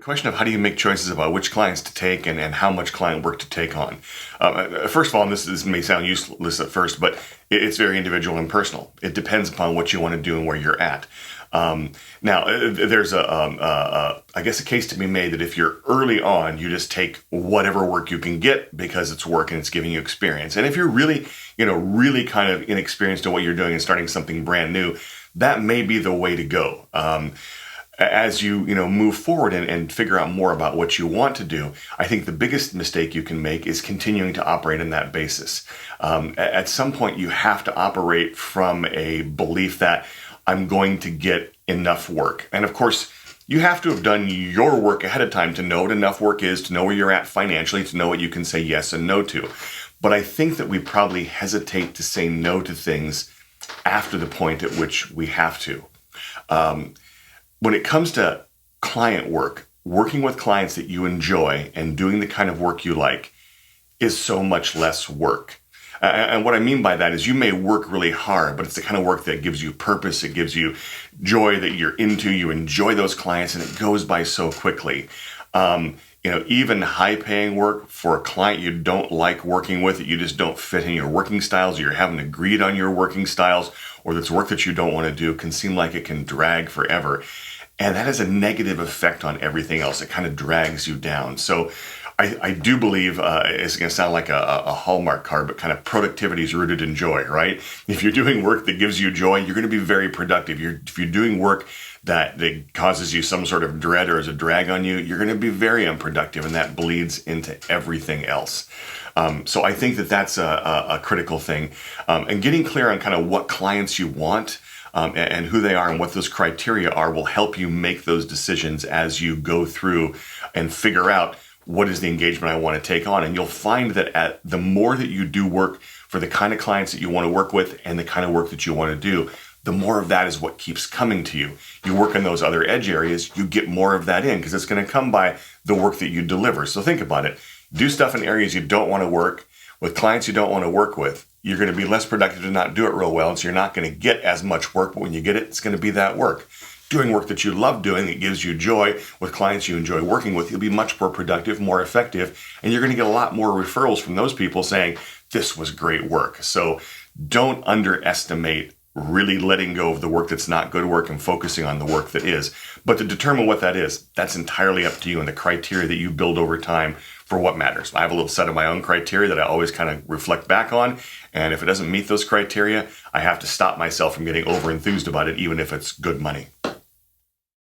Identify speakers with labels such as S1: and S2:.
S1: question of how do you make choices about which clients to take and how much client work to take on. First of all, and this may sound useless at first, but it's very individual and personal. It depends upon what you want to do and where you're at. Now, there's I guess a case to be made that if you're early on, you just take whatever work you can get because it's work and it's giving you experience. And if you're really kind of inexperienced in what you're doing and starting something brand new, that may be the way to go. As you move forward and figure out more about what you want to do, I think the biggest mistake you can make is continuing to operate on that basis. At some point, you have to operate from a belief that I'm going to get enough work. And of course, you have to have done your work ahead of time to know what enough work is, to know where you're at financially, to know what you can say yes and no to. But I think that we probably hesitate to say no to things after the point at which we have to. When it comes to client work, working with clients that you enjoy and doing the kind of work you like is so much less work. And what I mean by that is you may work really hard, but it's the kind of work that gives you purpose, it gives you joy that you're into, you enjoy those clients, and it goes by so quickly. Even high-paying work for a client you don't like working with, that you just don't fit in your working styles, or you haven't agreed on your working styles, or that's work that you don't want to do, can seem like it can drag forever. And that has a negative effect on everything else. It kind of drags you down. So I do believe, it's going to sound like a Hallmark card, but kind of productivity is rooted in joy, right? If you're doing work that gives you joy, you're going to be very productive. If you're doing work that causes you some sort of dread or is a drag on you, you're going to be very unproductive, and that bleeds into everything else. So I think that's a critical thing. And getting clear on kind of what clients you want and who they are and what those criteria are will help you make those decisions as you go through and figure out what is the engagement I want to take on. And you'll find that the more that you do work for the kind of clients that you want to work with and the kind of work that you want to do, the more of that is what keeps coming to you. You work in those other edge areas, you get more of that in because it's going to come by the work that you deliver. So think about it. Do stuff in areas you don't want to work with clients you don't want to work with. You're going to be less productive to not do it real well, and so you're not going to get as much work, but when you get it, it's going to be that work. Doing work that you love doing, that gives you joy with clients you enjoy working with, you'll be much more productive, more effective, and you're going to get a lot more referrals from those people saying, this was great work. So don't underestimate really letting go of the work that's not good work and focusing on the work that is. But to determine what that is, that's entirely up to you and the criteria that you build over time for what matters. I have a little set of my own criteria that I always kind of reflect back on. And if it doesn't meet those criteria, I have to stop myself from getting over enthused about it, even if it's good money.